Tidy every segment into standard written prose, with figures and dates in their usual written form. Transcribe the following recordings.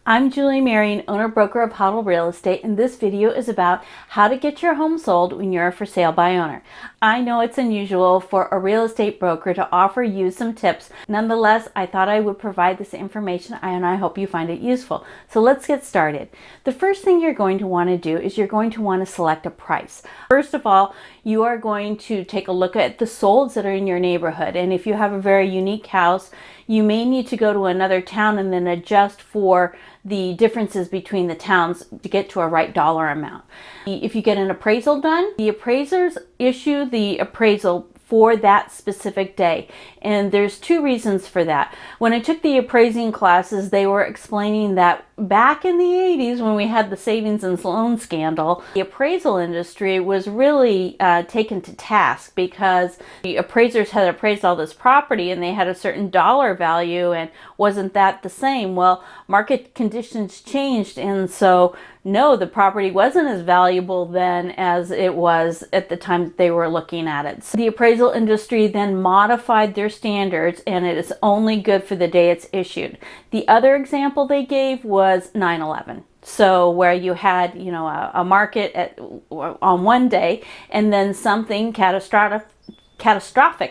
I'm Julie Marion, owner-broker of Huddle Real Estate, and this video is about how to get your home sold when you're a for sale by owner. I know it's unusual for a real estate broker to offer you some tips. Nonetheless, I thought I would provide this information and I hope you find it useful. So let's get started. The first thing you're going to want to do is you're going to want to select a price. First of all, you are going to take a look at the solds that are in your neighborhood, and if you have a very unique house, you may need to go to another town and then adjust for the differences between the towns to get to a right dollar amount. If you get an appraisal done, the appraisers issue the appraisal for that specific day. And there's two reasons for that. When I took the appraising classes, they were explaining that back in the 80s when we had the savings and loan scandal, the appraisal industry was really taken to task because the appraisers had appraised all this property and they had a certain dollar value, and wasn't that the same? Well, market conditions changed, and so no, the property wasn't as valuable then as it was at the time that they were looking at it. So the appraisal industry then modified their standards, and it is only good for the day it's issued. The other example they gave was 9/11. So where you had, a market on one day, and then something catastrophic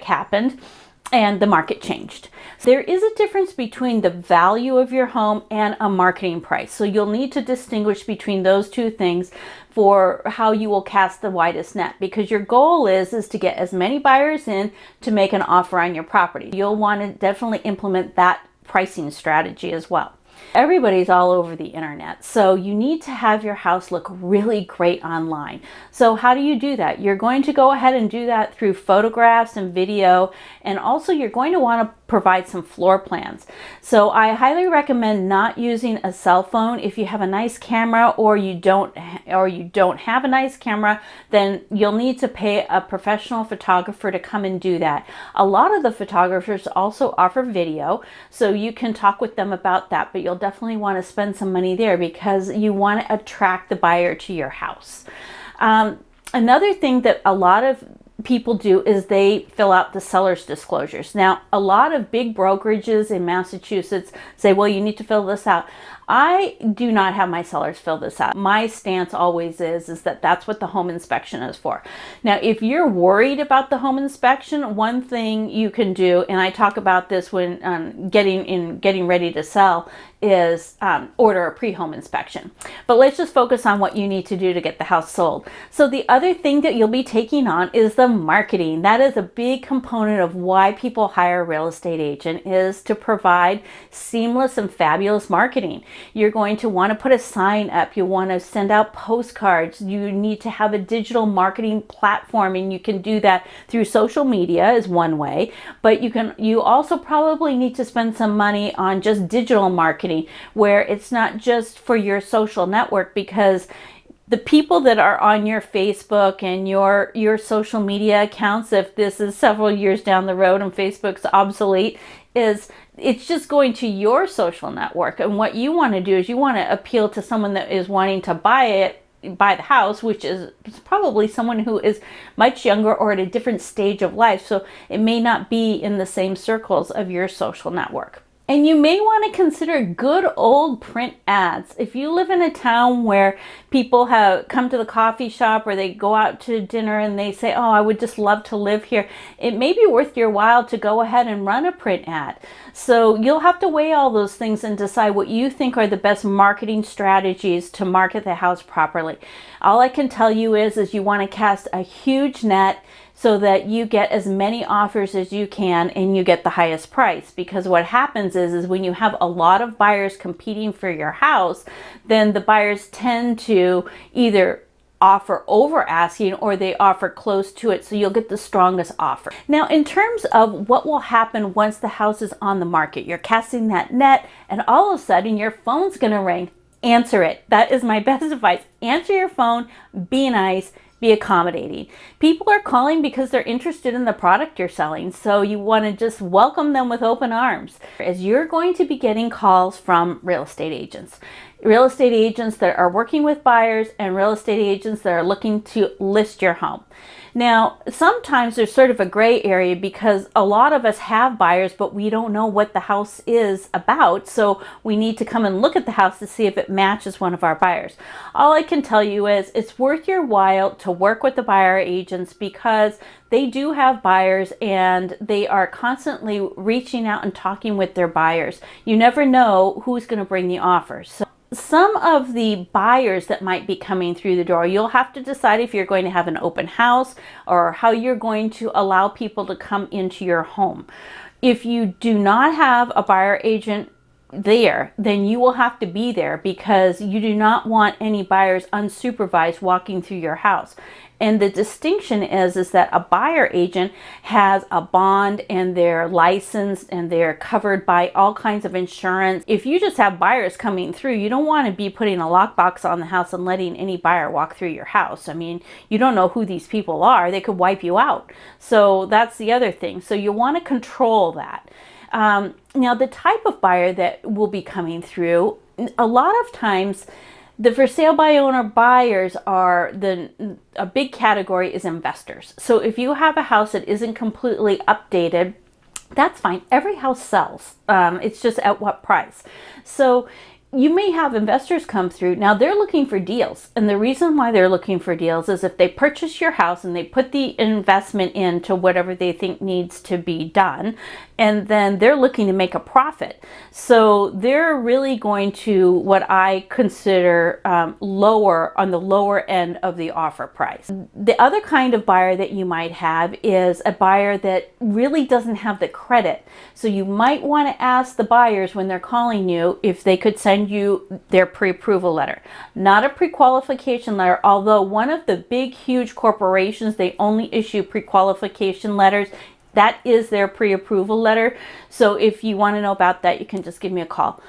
happened, and the market changed. So there is a difference between the value of your home and a marketing price. So you'll need to distinguish between those two things for how you will cast the widest net, because your goal is to get as many buyers in to make an offer on your property. You'll want to definitely implement that pricing strategy as well. Everybody's all over the internet, so you need to have your house look really great online. So how do you do that? You're going to go ahead and do that through photographs and video, and also you're going to want to provide some floor plans. So I highly recommend not using a cell phone. If you have a nice camera or you don't have a nice camera, then you'll need to pay a professional photographer to come and do that. A lot of the photographers also offer video, so you can talk with them about that, but you'll definitely want to spend some money there because you want to attract the buyer to your house. Another thing that a lot of people do is they fill out the seller's disclosures. Now, a lot of big brokerages in Massachusetts say, well, you need to fill this out. I do not have my sellers fill this out. My stance always is that that's what the home inspection is for. Now, if you're worried about the home inspection, one thing you can do, and I talk about this when getting ready to sell, is order a pre-home inspection. But let's just focus on what you need to do to get the house sold. So the other thing that you'll be taking on is the marketing. That is a big component of why people hire a real estate agent, is to provide seamless and fabulous marketing. You're going to want to put a sign up. You want to send out postcards. You need to have a digital marketing platform, and you can do that through social media is one way, but you also probably need to spend some money on just digital marketing, where it's not just for your social network, because the people that are on your Facebook and your social media accounts, if this is several years down the road and Facebook's obsolete, it's just going to your social network. And what you want to do is you want to appeal to someone that is wanting to buy the house, which is probably someone who is much younger or at a different stage of life. So it may not be in the same circles of your social network. And you may want to consider good old print ads. If you live in a town where people have come to the coffee shop or they go out to dinner and they say, oh, I would just love to live here, it may be worth your while to go ahead and run a print ad. So you'll have to weigh all those things and decide what you think are the best marketing strategies to market the house properly. All I can tell you is you want to cast a huge net so that you get as many offers as you can and you get the highest price. Because what happens is when you have a lot of buyers competing for your house, then the buyers tend to either offer over asking or they offer close to it, so you'll get the strongest offer. Now, in terms of what will happen once the house is on the market, you're casting that net and all of a sudden your phone's gonna ring. Answer it. That is my best advice. Answer your phone, be nice, be accommodating. People are calling because they're interested in the product you're selling, so you want to just welcome them with open arms, as you're going to be getting calls from real estate agents that are working with buyers and real estate agents that are looking to list your home. Now, sometimes there's sort of a gray area because a lot of us have buyers, but we don't know what the house is about. So we need to come and look at the house to see if it matches one of our buyers. All I can tell you is it's worth your while to work with the buyer agents because they do have buyers and they are constantly reaching out and talking with their buyers. You never know who's going to bring the offer. So some of the buyers that might be coming through the door, you'll have to decide if you're going to have an open house or how you're going to allow people to come into your home. If you do not have a buyer agent there, then you will have to be there because you do not want any buyers unsupervised walking through your house. And the distinction is that a buyer agent has a bond and they're licensed and they're covered by all kinds of insurance. If you just have buyers coming through, you don't want to be putting a lockbox on the house and letting any buyer walk through your house. I mean, you don't know who these people are. They could wipe you out. So that's the other thing. So you want to control that. Now, the type of buyer that will be coming through, a lot of times, the for sale by owner buyers are a big category is investors. So if you have a house that isn't completely updated, that's fine. Every house sells. It's just at what price. So you may have investors come through. Now they're looking for deals. And the reason why they're looking for deals is if they purchase your house and they put the investment into whatever they think needs to be done, and then they're looking to make a profit. So they're really going to what I consider lower on the lower end of the offer price. The other kind of buyer that you might have is a buyer that really doesn't have the credit. So you might want to ask the buyers when they're calling you if they could send you their pre-approval letter. Not a pre-qualification letter, although one of the big, huge corporations, they only issue pre-qualification letters. That is their pre-approval letter. So if you want to know about that, you can just give me a call.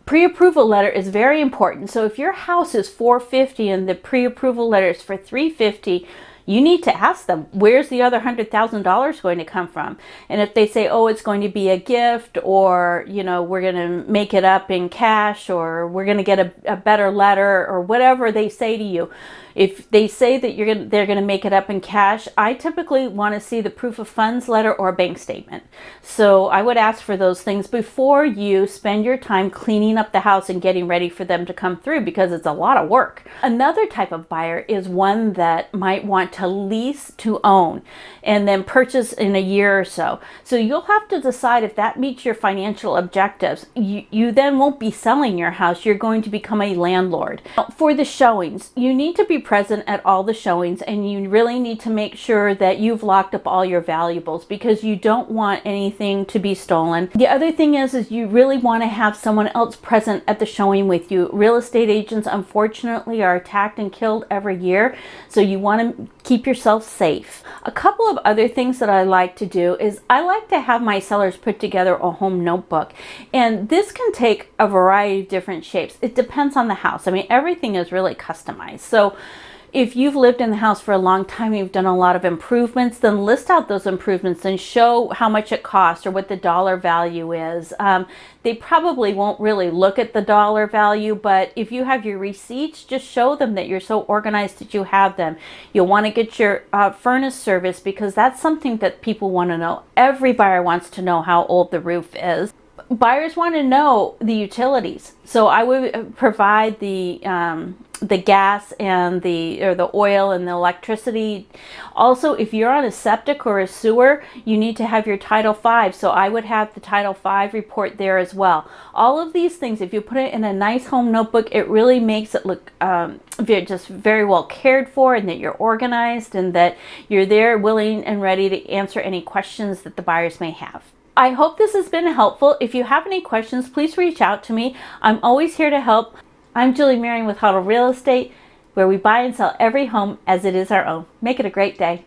Pre-approval letter is very important. So if your house is $450 and the pre-approval letter is for $350, you need to ask them, where's the other $100,000 going to come from? And if they say, oh, it's going to be a gift, or, you know, we're going to make it up in cash, or we're going to get a better letter, or whatever they say to you. If they say that they're going to make it up in cash, I typically want to see the proof of funds letter or a bank statement. So I would ask for those things before you spend your time cleaning up the house and getting ready for them to come through, because it's a lot of work. Another type of buyer is one that might want to lease to own and then purchase in a year or so. So you'll have to decide if that meets your financial objectives. You then won't be selling your house. You're going to become a landlord. For the showings, you need to be present at all the showings, and you really need to make sure that you've locked up all your valuables, because you don't want anything to be stolen. The other thing is you really want to have someone else present at the showing with you. Real estate agents, unfortunately, are attacked and killed every year, so you want to keep yourself safe. A couple of other things that I like to do is I like to have my sellers put together a home notebook, and this can take a variety of different shapes. It depends on the house. I mean, everything is really customized. So if you've lived in the house for a long time, you've done a lot of improvements, then list out those improvements and show how much it costs or what the dollar value is. They probably won't really look at the dollar value, but if you have your receipts, just show them that you're so organized that you have them. You'll want to get your furnace service, because that's something that people want to know. Every buyer wants to know how old the roof is. Buyers want to know the utilities. So I would provide the gas and the oil and the electricity. Also, if you're on a septic or a sewer, you need to have your Title V. So I would have the Title V report there as well. All of these things, if you put it in a nice home notebook, it really makes it look just very well cared for, and that you're organized and that you're there willing and ready to answer any questions that the buyers may have. I hope this has been helpful. If you have any questions, please reach out to me. I'm always here to help. I'm Julie Marion with Huddle Real Estate, where we buy and sell every home as it is our own. Make it a great day.